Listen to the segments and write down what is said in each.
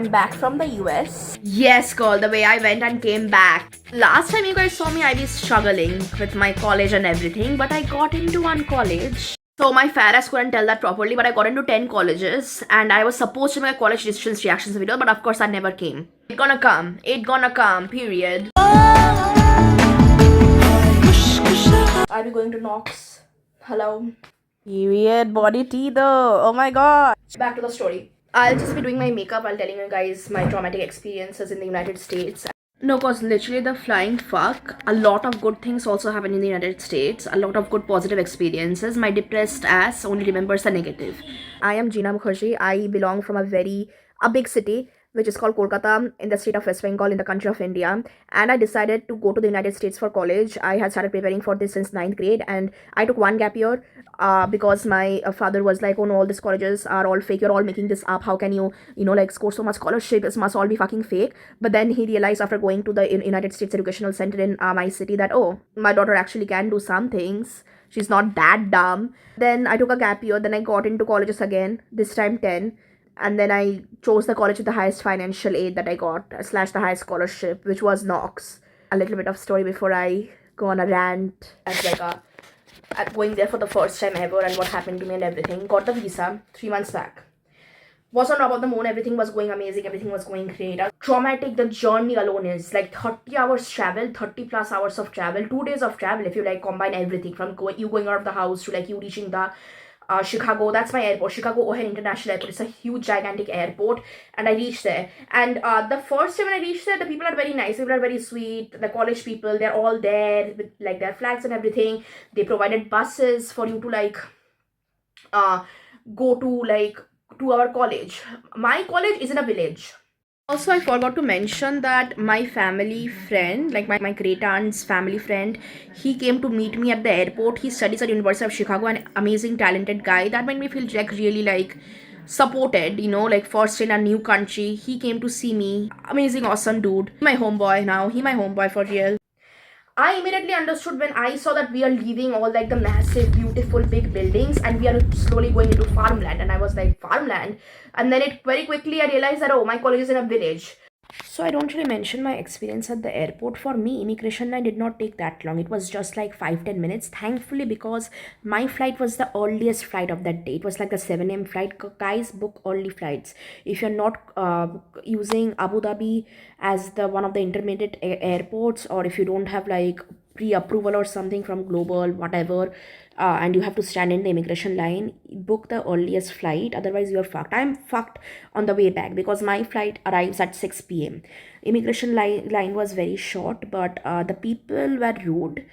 I'm back from the US. Yes, girl, the way I went and came back. Last time you guys saw me, I was struggling with my college and everything, but I got into one college. So my Faras couldn't tell that properly, but I got into 10 colleges and I was supposed to make a college decisions reactions video, but of course that never came. It gonna come. It gonna come, period. I'll be going to Knox. Hello. Period. Body tea though. Oh my god. Back to the story. I'll just be doing my makeup while telling you guys my traumatic experiences in the United States. No, cause literally the flying fuck. A lot of good things also happen in the United States. A lot of good positive experiences. My depressed ass only remembers the negative. I am Jeena Mukherjee. I belong from a big city, which is called Kolkata, in the state of West Bengal, in the country of India. And I decided to go to the United States for college. I had started preparing for this since 9th grade, and I took one gap year because my father was like, oh no, all these colleges are all fake. You're all making this up. How can you, like score so much scholarship? It must all be fucking fake. But then he realized after going to the United States Educational Center in my city that, oh, my daughter actually can do some things. She's not that dumb. Then I took a gap year. Then I got into colleges again, this time 10. And then I chose the college with the highest financial aid that I got, / the highest scholarship, which was Knox. A little bit of story before I go on a rant as like going there for the first time ever and what happened to me and everything. Got the visa 3 months back. Was on top of the moon, everything was going amazing, everything was going great. Traumatic the journey alone is, like 30 hours travel, 30 plus hours of travel, 2 days of travel if you like combine everything from going out of the house to like you reaching the Chicago. That's my airport, Chicago O'Hare International Airport. It's a huge gigantic airport, and I reached there. And the first time when I reached there, the people are very nice, people are very sweet. The college people, they're all there with like their flags and everything. They provided buses for you to like go to our college. My college is in a village. Also, I forgot to mention that my family friend, like my great aunt's family friend, he came to meet me at the airport. He studies at University of Chicago, an amazing, talented guy. That made me feel like really like supported, like first in a new country. He came to see me. Amazing, awesome dude. My homeboy now. He my homeboy for real. I immediately understood when I saw that we are leaving all like the massive, beautiful, big buildings and we are slowly going into farmland. And I was like, farmland? And then it very quickly I realized that, oh, my college is in a village. So I don't really mention my experience at the airport. For me, immigration line did not take that long. It was just like 5-10 minutes. Thankfully, because my flight was the earliest flight of that day. It was like the 7 a.m. flight. Guys, book early flights. If you're not using Abu Dhabi as the one of the intermediate airports, or if you don't have like pre-approval or something from global whatever, and you have to stand in the immigration line, book the earliest flight, otherwise you're fucked. I'm fucked on the way back because my flight arrives at 6 p.m. Immigration line was very short, but the people were rude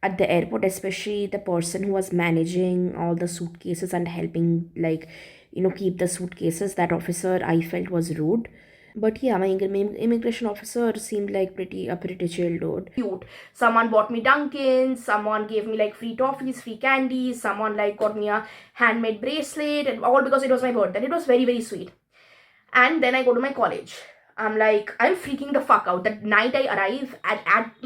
at the airport, especially the person who was managing all the suitcases and helping like keep the suitcases. That officer I felt was rude. But yeah, my immigration officer seemed like a pretty chill dude. Cute. Someone bought me Dunkin', someone gave me like free toffees, free candies, someone like got me a handmade bracelet, and all because it was my birthday. And it was very, very sweet. And then I go to my college. I'm freaking the fuck out. That night I arrive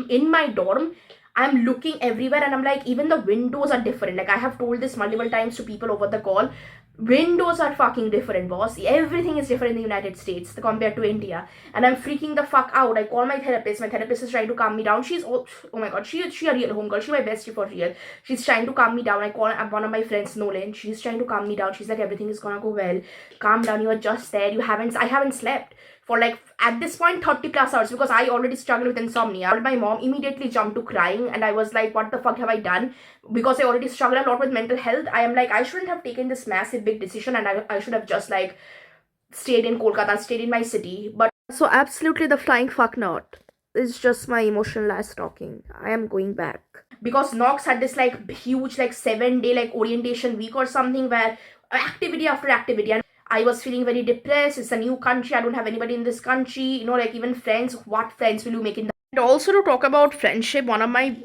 in my dorm, I'm looking everywhere and I'm like, even the windows are different. Like I have told this multiple times to people over the call. Windows are fucking different, boss. Everything is different in the United States compared to India. And I'm freaking the fuck out. I call my therapist. My therapist is trying to calm me down. Oh my god, she a real homegirl. She's my bestie for real. She's trying to calm me down. I call one of my friends, Nolan. She's trying to calm me down. She's like, everything is gonna go well. Calm down. You are just there. I haven't slept for like at this point 30 plus hours because I already struggle with insomnia. My mom immediately jumped to crying and I was like, what the fuck have I done? Because I already struggle a lot with mental health. I am like, I shouldn't have taken this massive big decision and I should have just like stayed in Kolkata, stayed in my city. But so absolutely the flying fuck not. It's just my emotional last talking. I am going back. Because Knox had this like huge like 7-day like orientation week or something where activity after activity, and I was feeling very depressed. It's a new country. I don't have anybody in this country. Like even friends. What friends will you make in that? And also to talk about friendship, one of my...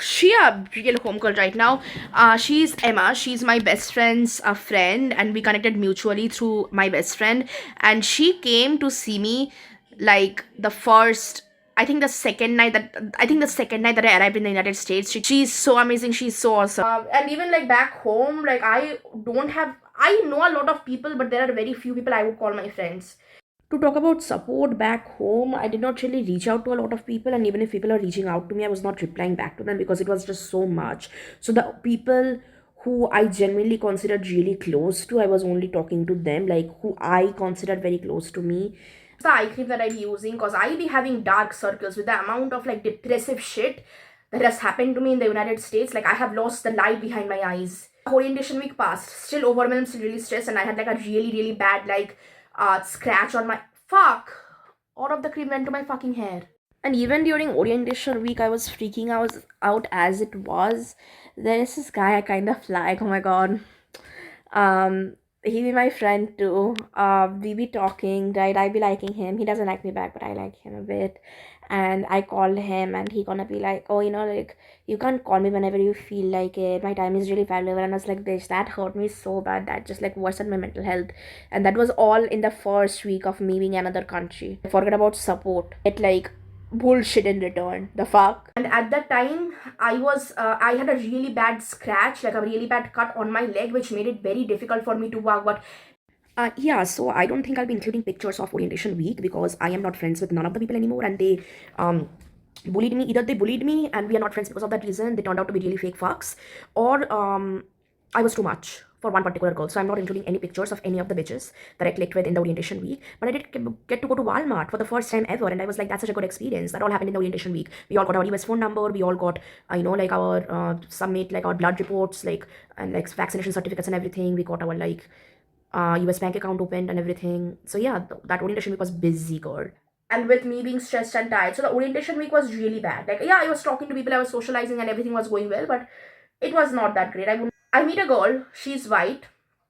She a real homegirl right now. She's Emma. She's my best friend's friend. And we connected mutually through my best friend. And she came to see me like the first... I think the second night that I arrived in the United States. She's so amazing. She's so awesome. And even like back home, like I know a lot of people, but there are very few people I would call my friends. To talk about support back home, I did not really reach out to a lot of people, and even if people are reaching out to me, I was not replying back to them because it was just so much. So the people who I genuinely considered really close to, I was only talking to them, like who I considered very close to me. It's the eye cream that I be using because I be having dark circles with the amount of like depressive shit that has happened to me in the United States. Like I have lost the light behind my eyes. Orientation week passed, still overwhelmed, still really stressed, and I had like a really bad like scratch on my fuck. All of the cream went to my fucking hair. And even during orientation week, I was freaking out as it was. There is this guy I kind of like. Oh my god. Um, he be my friend too. We be talking, right? I be liking him. He doesn't like me back, but I like him a bit. And I called him, and he gonna be like, "Oh, like you can't call me whenever you feel like it. My time is really valuable." And I was like, "Bitch, that hurt me so bad. That just like worsened my mental health." And that was all in the first week of me being in another country. Forget about support. It like bullshit in return. The fuck. And at that time I had a really bad scratch, like a really bad cut on my leg, which made it very difficult for me to walk. But yeah, so I don't think I'll be including pictures of orientation week because I am not friends with none of the people anymore, and they bullied me. Either they bullied me and we are not friends because of that reason, they turned out to be really fake fucks, or I was too much for one particular girl. So I'm not including any pictures of any of the bitches that I clicked with in the orientation week. But I did get to go to Walmart for the first time ever, and I was like, that's such a good experience. That all happened in the orientation week. We all got our US phone number. We all got, like our submit like our blood reports, like and like vaccination certificates and everything. We got our like US bank account opened and everything. So yeah, that orientation week was busy, girl. And with me being stressed and tired, so the orientation week was really bad. Like yeah, I was talking to people, I was socializing, and everything was going well, but it was not that great. I meet a girl, she's white.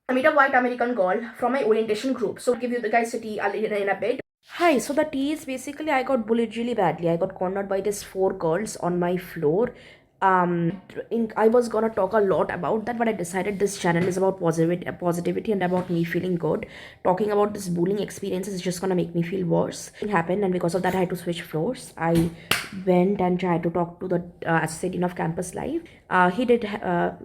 I meet a white American girl from my orientation group. So I'll give you the guys' tea in a bit. Hi, so the tea is basically I got bullied really badly. I got cornered by these four girls on my floor. I was gonna talk a lot about that, but I decided this channel is about positivity and about me feeling good. Talking about this bullying experience is just gonna make me feel worse. It happened, and because of that, I had to switch floors. I went and tried to talk to the Associate Dean of Campus Life. He did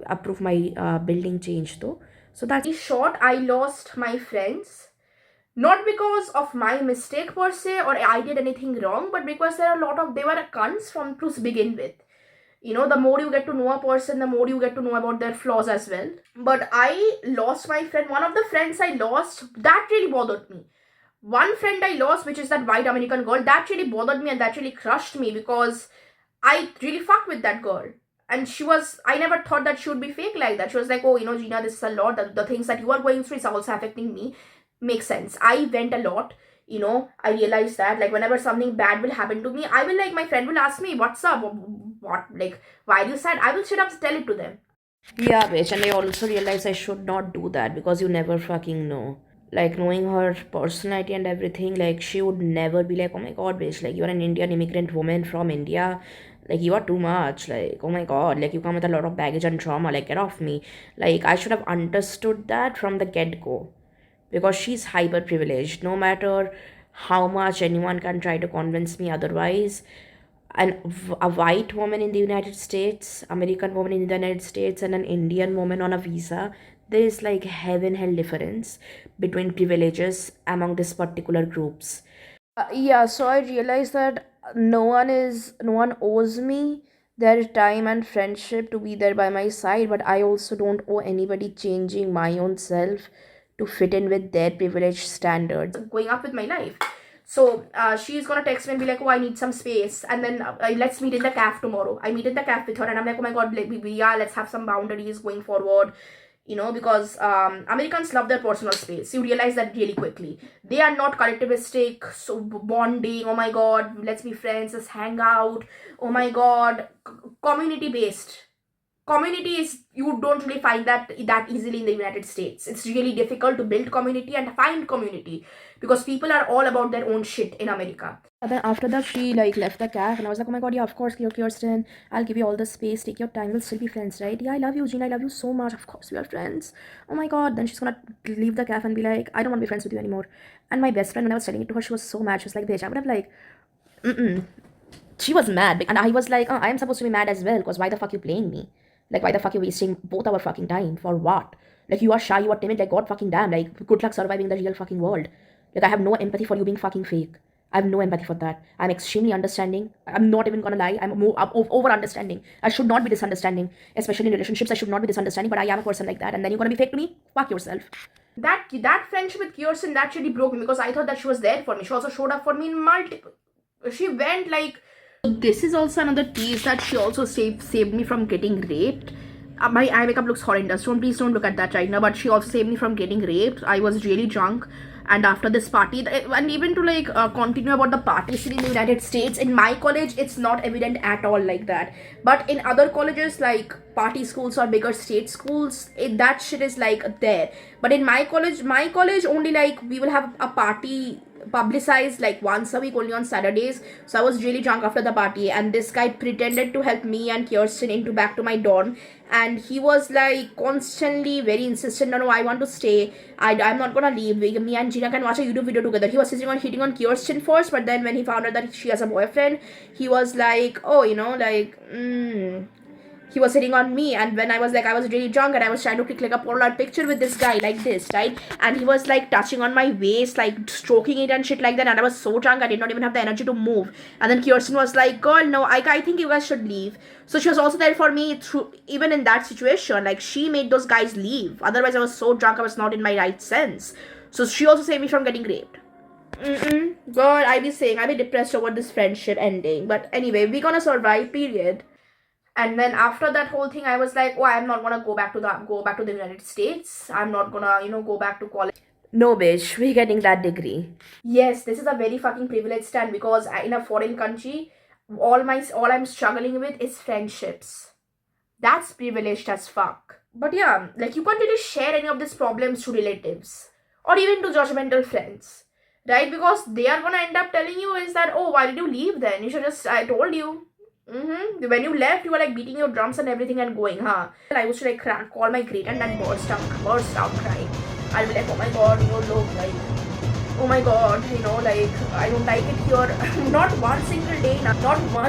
approve my building change though. So that's in short. I lost my friends. Not because of my mistake per se or I did anything wrong, but because there are a lot of, they were cunts from to begin with. The more you get to know a person, the more you get to know about their flaws as well. But I lost my friend. One of the friends I lost, that really bothered me. One friend I lost, which is that white American girl, that really bothered me and that really crushed me because I really fucked with that girl. And I never thought that she would be fake like that. She was like, oh, Gina, this is a lot. The things that you are going through is also affecting me. Makes sense. I went a lot. I realized that like whenever something bad will happen to me, I will like, my friend will ask me, what's up? What, like, why are you sad? I will straight up tell it to them. Yeah, bitch. And I also realized I should not do that because you never fucking know. Like, knowing her personality and everything, like, she would never be like, oh my god, bitch, like, you're an Indian immigrant woman from India. Like, you are too much. Like, oh my god, like, you come with a lot of baggage and trauma. Like, get off me. Like, I should have understood that from the get-go. Because she's hyper privileged. No matter how much anyone can try to convince me otherwise, and a white woman in the United States, American woman in the United States, and an Indian woman on a visa, there is like heaven hell difference between privileges among these particular groups. Yeah, so I realized that no one owes me their time and friendship to be there by my side, but I also don't owe anybody changing my own self to fit in with their privileged standards. Going up with my life. So she's gonna text me and be like, oh, I need some space, and then let's meet in the cafe tomorrow. I meet in the cafe with her, and I'm like, oh my god, yeah, let's have some boundaries going forward. Because Americans love their personal space. You realize that really quickly. They are not collectivistic, so bonding. Oh my god, let's be friends, let's hang out. Oh my god, community based. Community is, you don't really find that easily in the United States. It's really difficult to build community and find community because people are all about their own shit in America. And then after that, she like left the cafe, and I was like, oh my god, yeah, of course, you're Kirsten. I'll give you all the space. Take your time. We'll still be friends, right? Yeah, I love you, Jean. I love you so much. Of course, we are friends. Oh my god. Then she's gonna leave the cafe and be like, I don't want to be friends with you anymore. And my best friend, when I was telling it to her, she was so mad. She was like, bitch, I would have like, She was mad, and I was like, I am supposed to be mad as well because why the fuck you playing me? Like, why the fuck you wasting both our fucking time? For what? Like, you are shy, you are timid, like, god fucking damn. Like, good luck surviving the real fucking world. Like, I have no empathy for you being fucking fake. I have no empathy for that. I'm extremely understanding. I'm not even gonna lie. I'm over understanding. I should not be this understanding, especially in relationships. I should not be this understanding, but I am a person like that. And then you're gonna be fake to me? Fuck yourself. That friendship with Kirsten, that really broke me because I thought that she was there for me. She also showed up for me in multiple. She went like. This is also another tease that she also saved me from getting raped. My eye makeup looks horrendous. Please don't look at that right now. But she also saved me from getting raped. I was really drunk, and after this party, and even to like continue about the party scene in the United States, in my college it's not evident at all like that, but in other colleges like party schools or bigger state schools, that shit is like there. But in my college only, like, we will have a party publicized like once a week, only on Saturdays. So I was really drunk after the party, and this guy pretended to help me and Kirsten into back to my dorm, and he was like constantly very insistent. No, I want to stay. I'm not gonna leave. Me and Gina can watch a YouTube video together. He was hitting on Kirsten first, but then when he found out that she has a boyfriend, he was like, oh, he was hitting on me. And when I was really drunk and I was trying to click like a Polaroid picture with this guy like this, right? And he was like touching on my waist, like stroking it and shit like that, and I was so drunk I did not even have the energy to move. And then Kirsten was like, girl, no, I think you guys should leave. So she was also there for me through, even in that situation. Like, she made those guys leave, otherwise I was so drunk I was not in my right sense. So she also saved me from getting raped. Girl, I be depressed over this friendship ending, but anyway, we gonna survive, period. And then after that whole thing, I was like, oh, I'm not gonna go back to the United States. I'm not gonna, go back to college. No, bitch, we're getting that degree. Yes, this is a very fucking privileged stand, because in a foreign country, all I'm struggling with is friendships. That's privileged as fuck. But yeah, like, you can't really share any of these problems to relatives or even to judgmental friends, right? Because they are gonna end up telling you is that, oh, why did you leave then? You should just, I told you. When you left, you were like beating your drums and everything and going, huh? I used to like call my great aunt and burst out crying. I'll be like, oh my god, look, like, oh my god, like, I don't like it here. Not one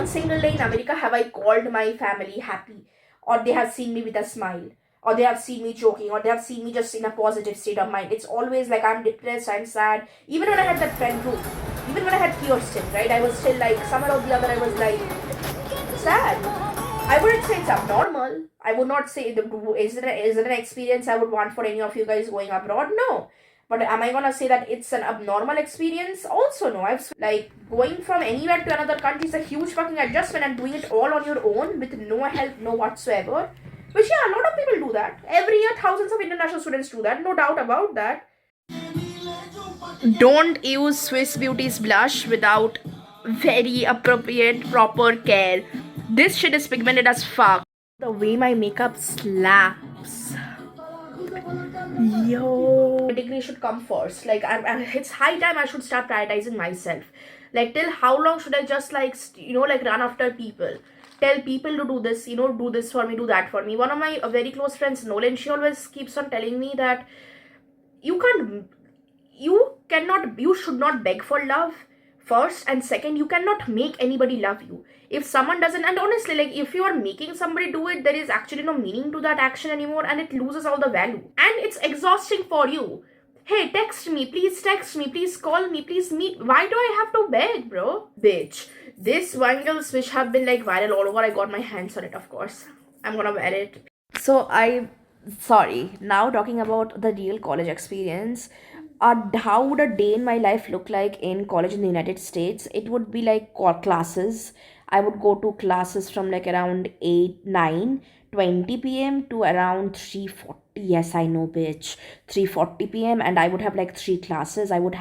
single day in America have I called my family happy, or they have seen me with a smile, or they have seen me joking, or they have seen me just in a positive state of mind. It's always like I'm depressed, I'm sad. Even when I had that friend group, even when I had Kirsten, right, I was still like, somewhere or the other, I was like, sad. I wouldn't say it's abnormal. I would not say, is it an experience I would want for any of you guys going abroad? No. But am I gonna say that it's an abnormal experience? Also no. I've like, going from anywhere to another country is a huge fucking adjustment, and doing it all on your own with no help, no whatsoever. Which, yeah, a lot of people do that. Every year thousands of international students do that, no doubt about that. Don't use Swiss Beauty's blush without very appropriate, proper care. This shit is pigmented as fuck. The way my makeup slaps. Yo. Degree should come first. Like, it's high time I should start prioritizing myself. Like, till how long should I just like, like run after people? Tell people to do this, do this for me, do that for me. One of my very close friends, Nolan, she always keeps on telling me that you should not beg for love. First, and second, you cannot make anybody love you. If someone doesn't, and honestly, like, if you are making somebody do it, there is actually no meaning to that action anymore, and it loses all the value. And it's exhausting for you. Hey, text me, please call me, please meet. Why do I have to beg, bro? Bitch. This Wangles which have been like viral all over, I got my hands on it, of course. I'm gonna wear it. So sorry, now talking about the real college experience. How would a day in my life look like in college in the United States? It would be like classes. I would go to classes from like around 8, 9, 20 p.m. to around 3:40. Yes, I know, bitch. 3:40 p.m. And I would have like 3 classes. I would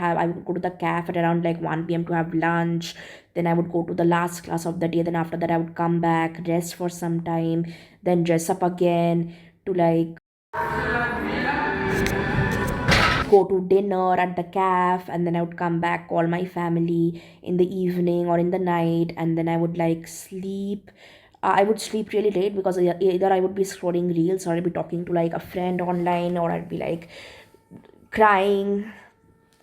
go to the cafe at around like 1 p.m. to have lunch. Then I would go to the last class of the day. Then after that, I would come back, rest for some time, then dress up again to like go to dinner at the cafe, and then I would come back, call my family in the evening or in the night, and then I would like sleep. I would sleep really late because either I would be scrolling reels, or I'd be talking to like a friend online, or I'd be like crying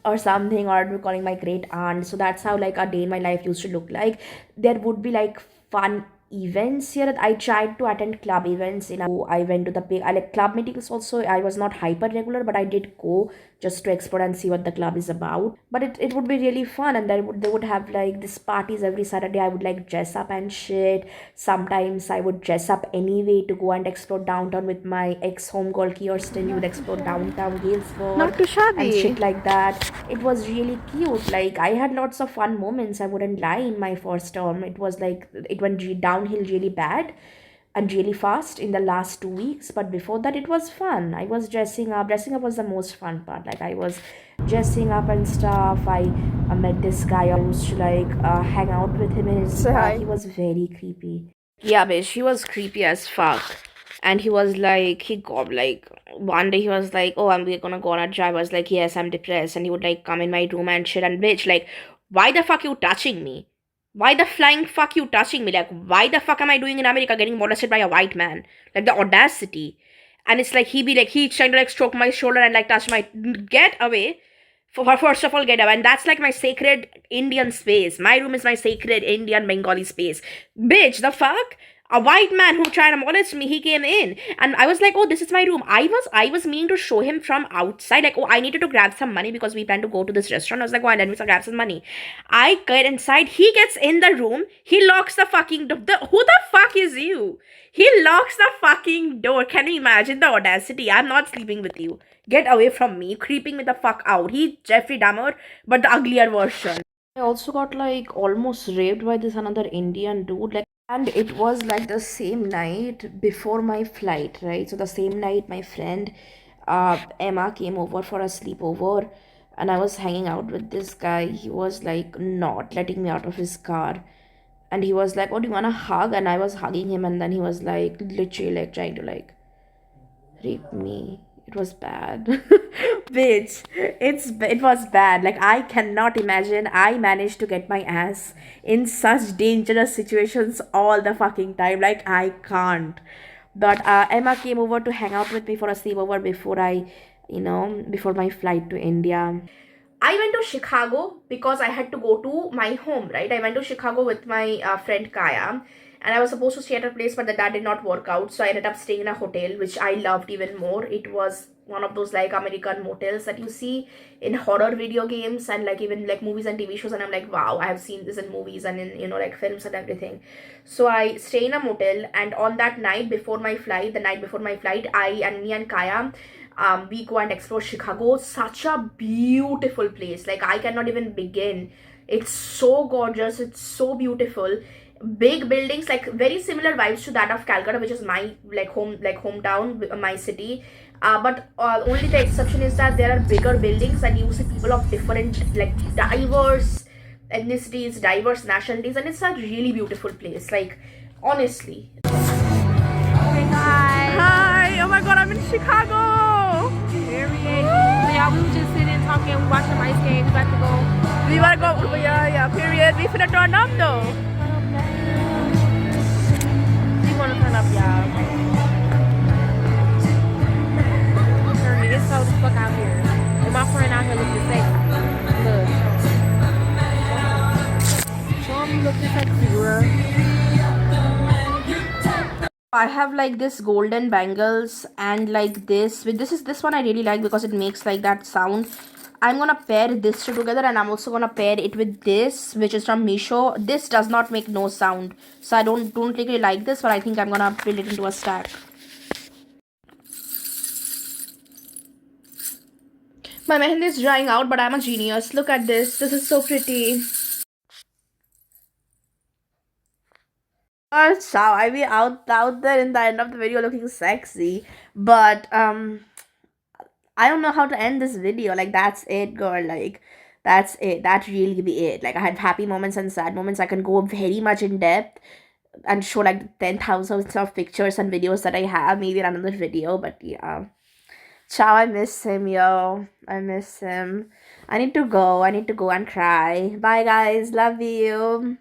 or something, or I'd be calling my great aunt. So that's how like a day in my life used to look like. There would be like fun events here. I tried to attend club events. I went to the I like club meetings also. I was not hyper regular, but I did go just to explore and see what the club is about. But it would be really fun, and they would have like these parties every Saturday. I would like dress up and shit. Sometimes I would dress up anyway to go and explore downtown with my ex homegirl Kirsten. We would explore downtown Galesburg Not too and shabby. shit like that. It was really cute. Like I had lots of fun moments. I wouldn't lie. In my first term, it was like it went downhill really bad and really fast in the last 2 weeks. But before that, it was fun. I was dressing up. Dressing up was the most fun part. Like I was dressing up and stuff. I met this guy. I used to like hang out with him in his Say car. hi. He was very creepy. Yeah, bitch, he was creepy as fuck. And he was like, he got like, one day he was like, oh, we're gonna go on a drive. I was like, yes, I'm depressed. And he would like come in my room and shit. And bitch, like, why the fuck you touching me? Why the flying fuck you touching me? Like, why the fuck am I doing in America getting molested by a white man? Like, the audacity. And it's like, he's trying to like stroke my shoulder and like touch my, get away. First of all, get away. And that's like my sacred Indian space. My room is my sacred Indian Bengali space. Bitch, the fuck? A white man who tried to molest me, he came in. And I was like, oh, this is my room. I was meaning to show him from outside. Like, oh, I needed to grab some money because we plan to go to this restaurant. I was like, oh, let me grab some money. I get inside. He gets in the room. He locks the fucking door. Who the fuck is you? He locks the fucking door. Can you imagine the audacity? I'm not sleeping with you. Get away from me. Creeping me the fuck out. He Jeffrey Dahmer, but the uglier version. I also got like almost raped by this another Indian dude. Like, and it was like the same night before my flight, right? So the same night my friend Emma came over for a sleepover, and I was hanging out with this guy. He was like not letting me out of his car. And he was like, oh, do you want a hug? And I was hugging him, and then he was like literally like trying to like rape me. It was bad. Bitch, it was bad. Like I cannot imagine I managed to get my ass in such dangerous situations all the fucking time. Like I can't. But Emma came over to hang out with me for a sleepover before before my flight to India. I went to Chicago because I had to go to my home, right? I went to Chicago with my friend Kaya, and I was supposed to stay at a place, but that did not work out. So I ended up staying in a hotel, which I loved even more. It was one of those like American motels that you see in horror video games and like even like movies and TV shows. And I'm like, wow, I have seen this in movies and in like films and everything. So I stay in a motel, and on that night before my flight, the night before my flight, me and Kaya we go and explore Chicago. Such a beautiful place. Like I cannot even begin. It's so gorgeous. It's so beautiful. Big buildings, like very similar vibes to that of Calcutta, which is my hometown, my city. But only the exception is that there are bigger buildings and you see people of different, like diverse ethnicities, diverse nationalities, and it's a really beautiful place. Like honestly. Hey guys. Hi. Oh my God, I'm in Chicago. Period. So y'all, we were just sitting talking, watching the ice game. We about to go. We wanna go, yeah, period. We finna turn up though. We want to turn up, y'all. Turn it. It's cold as fuck out here. And my friend out here looking sexy. Look. Show me looking sexy, girl. I have like this golden bangles and like this one I really like because it makes like that sound. I'm gonna pair this two together, and I'm also gonna pair it with this, which is from Misho. This does not make no sound, so I don't really like this, but I think I'm gonna build it into a stack. My mehendi is drying out, but I'm a genius. Look at this. This is so pretty. So I be out there in the end of the video looking sexy, but I don't know how to end this video. Like that's it, girl. Like that's it. That really be it. Like I had happy moments and sad moments. I can go very much in depth and show like 10,000 of pictures and videos that I have maybe in another video. But yeah, ciao. I miss him, yo. I miss him. I need to go. I need to go and cry. Bye, guys. Love you.